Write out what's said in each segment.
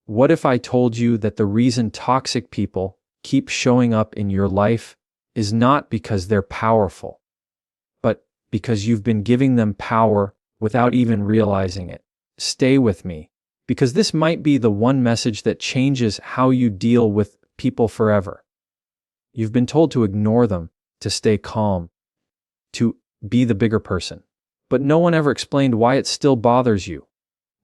What if I told you that the reason toxic people keep showing up in your life is not because they're powerful, but because you've been giving them power without even realizing it? Stay with me, because this might be the one message that changes how you deal with people forever. You've been told to ignore them, to stay calm, to be the bigger person. But no one ever explained why it still bothers you.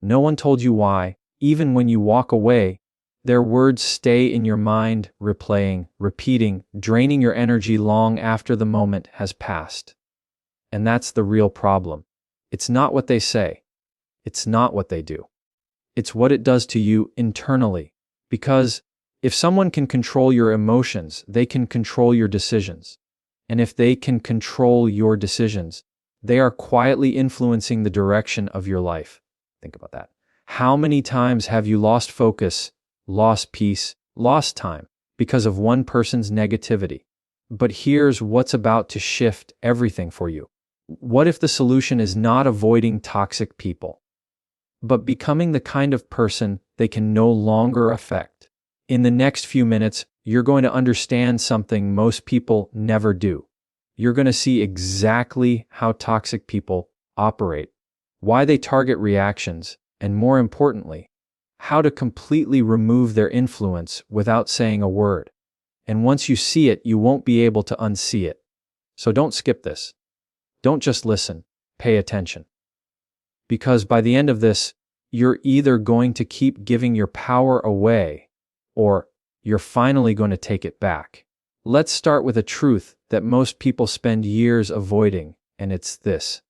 No one told you why, even when you walk away, their words stay in your mind, replaying, repeating, draining your energy long after the moment has passed. And that's the real problem. It's not what they say. It's not what they do. It's what it does to you internally. Because if someone can control your emotions, they can control your decisions. And if they can control your decisions, they are quietly influencing the direction of your life. Think about that. How many times have you lost focus, lost peace, lost time because of one person's negativity? But here's what's about to shift everything for you. What if the solution is not avoiding toxic people, but becoming the kind of person they can no longer affect? In the next few minutes, you're going to understand something most people never do. You're going to see exactly how toxic people operate, why they target reactions, and more importantly, how to completely remove their influence without saying a word. And once you see it, you won't be able to unsee it. So don't skip this. Don't just listen, pay attention. Because by the end of this, you're either going to keep giving your power away, or you're finally going to take it back. Let's start with a truth that most people spend years avoiding, and it's this.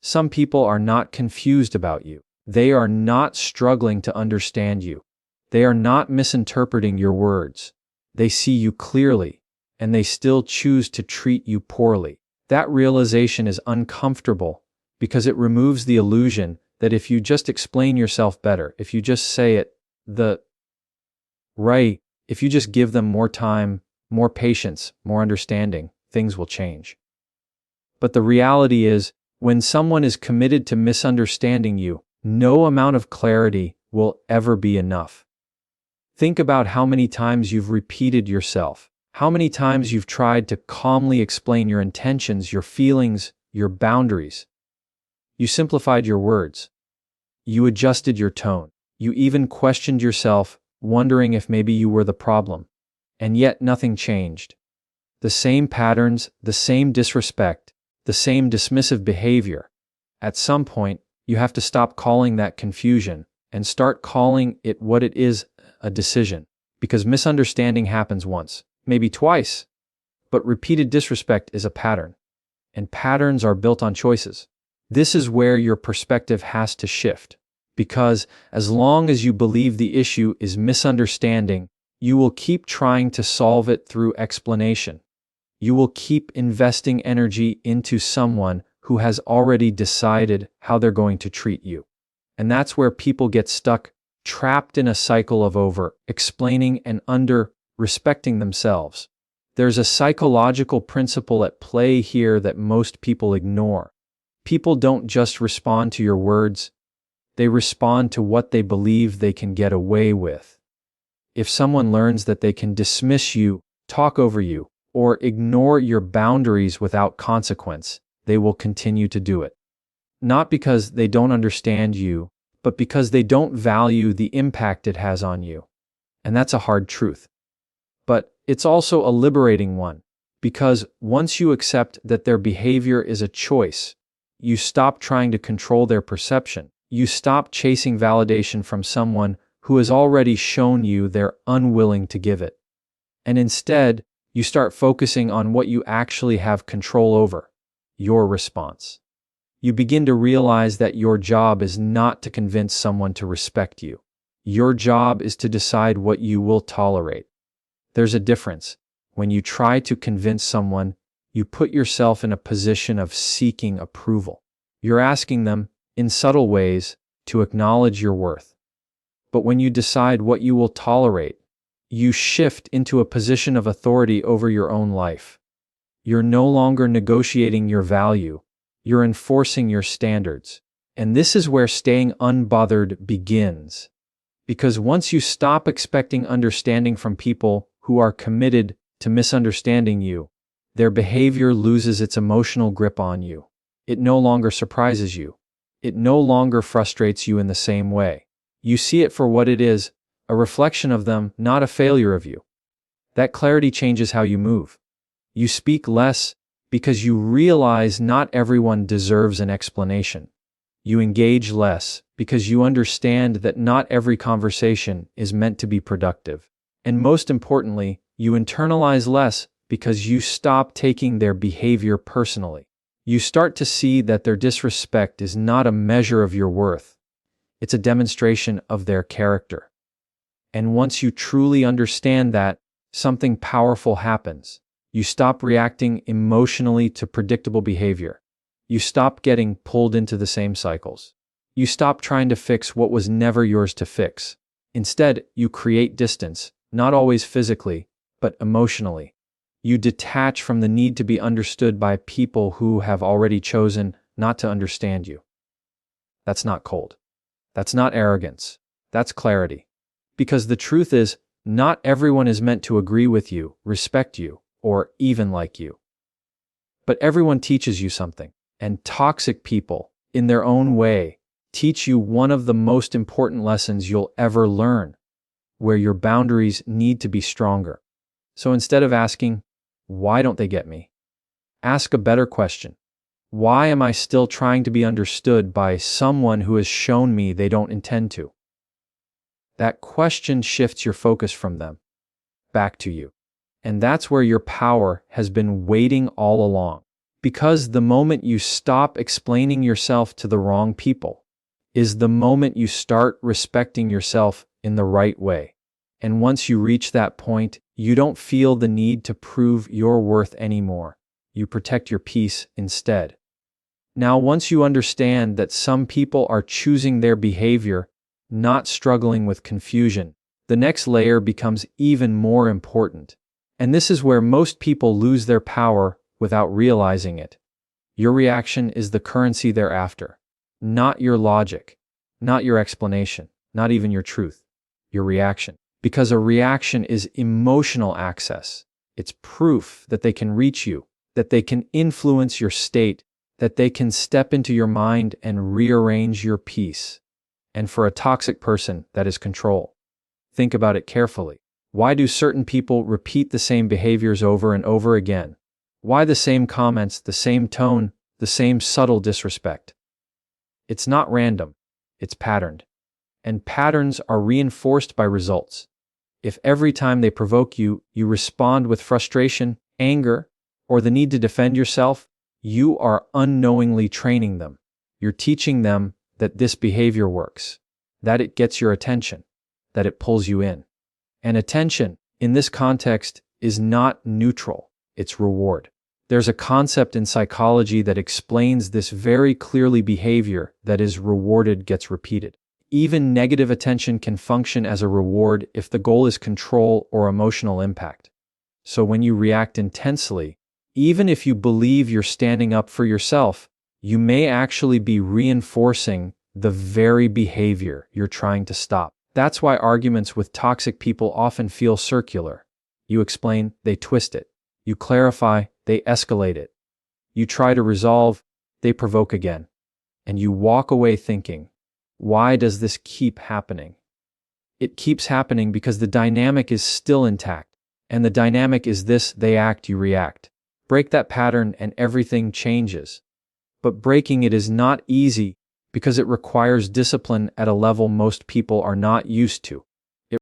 Some people are not confused about you. They are not struggling to understand you. They are not misinterpreting your words. They see you clearly, and they still choose to treat you poorly. That realization is uncomfortable because it removes the illusion that if you just explain yourself better, if you just say it if you just give them more time, more patience, more understanding, things will change. But the reality is, when someone is committed to misunderstanding you, no amount of clarity will ever be enough. Think about how many times you've repeated yourself, how many times you've tried to calmly explain your intentions, your feelings, your boundaries. You simplified your words. You adjusted your tone. You even questioned yourself, wondering if maybe you were the problem. And yet nothing changed. The same patterns, the same disrespect, the same dismissive behavior. At some point, you have to stop calling that confusion and start calling it what it is, a decision. Because misunderstanding happens once, maybe twice, but repeated disrespect is a pattern. And patterns are built on choices. This is where your perspective has to shift. Because as long as you believe the issue is misunderstanding, you will keep trying to solve it through explanation. You will keep investing energy into someone who has already decided how they're going to treat you. And that's where people get stuck, trapped in a cycle of over-explaining and under-respecting themselves. There's a psychological principle at play here that most people ignore. People don't just respond to your words, they respond to what they believe they can get away with. If someone learns that they can dismiss you, talk over you, or ignore your boundaries without consequence, they will continue to do it. Not because they don't understand you, but because they don't value the impact it has on you. And that's a hard truth. But it's also a liberating one, because once you accept that their behavior is a choice, you stop trying to control their perception. You stop chasing validation from someone who has already shown you they're unwilling to give it. And instead, you start focusing on what you actually have control over, your response. You begin to realize that your job is not to convince someone to respect you. Your job is to decide what you will tolerate. There's a difference. When you try to convince someone, you put yourself in a position of seeking approval. You're asking them, in subtle ways, to acknowledge your worth. But when you decide what you will tolerate, you shift into a position of authority over your own life. You're no longer negotiating your value, you're enforcing your standards. And this is where staying unbothered begins. Because once you stop expecting understanding from people who are committed to misunderstanding you, their behavior loses its emotional grip on you. It no longer surprises you. It no longer frustrates you in the same way. You see it for what it is, a reflection of them, not a failure of you. That clarity changes how you move. You speak less because you realize not everyone deserves an explanation. You engage less because you understand that not every conversation is meant to be productive. And most importantly, you internalize less because you stop taking their behavior personally. You start to see that their disrespect is not a measure of your worth. It's a demonstration of their character. And once you truly understand that, something powerful happens. You stop reacting emotionally to predictable behavior. You stop getting pulled into the same cycles. You stop trying to fix what was never yours to fix. Instead, you create distance, not always physically, but emotionally. You detach from the need to be understood by people who have already chosen not to understand you. That's not cold. That's not arrogance. That's clarity. Because the truth is, not everyone is meant to agree with you, respect you, or even like you. But everyone teaches you something, and toxic people, in their own way, teach you one of the most important lessons you'll ever learn, where your boundaries need to be stronger. So instead of asking, why don't they get me? Ask a better question. Why am I still trying to be understood by someone who has shown me they don't intend to? That question shifts your focus from them back to you. And that's where your power has been waiting all along. Because the moment you stop explaining yourself to the wrong people is the moment you start respecting yourself in the right way. And once you reach that point, you don't feel the need to prove your worth anymore. You protect your peace instead. Now, once you understand that some people are choosing their behavior, not struggling with confusion, the next layer becomes even more important. And this is where most people lose their power without realizing it. Your reaction is the currency they're after, not your logic, not your explanation, not even your truth, your reaction. Because a reaction is emotional access. It's proof that they can reach you, that they can influence your state, that they can step into your mind and rearrange your peace. And for a toxic person, that is control. Think about it carefully. Why do certain people repeat the same behaviors over and over again? Why the same comments, the same tone, the same subtle disrespect? It's not random. It's patterned. And patterns are reinforced by results. If every time they provoke you, you respond with frustration, anger, or the need to defend yourself, you are unknowingly training them. You're teaching them that this behavior works, that it gets your attention, that it pulls you in. And attention, in this context, is not neutral, it's reward. There's a concept in psychology that explains this very clearly. Behavior that is rewarded gets repeated. Even negative attention can function as a reward if the goal is control or emotional impact. So when you react intensely, even if you believe you're standing up for yourself, you may actually be reinforcing the very behavior you're trying to stop. That's why arguments with toxic people often feel circular. You explain, they twist it. You clarify, they escalate it. You try to resolve, they provoke again. And you walk away thinking, why does this keep happening? It keeps happening because the dynamic is still intact. And the dynamic is this: they act, you react. Break that pattern and everything changes. But breaking it is not easy because it requires discipline at a level most people are not used to.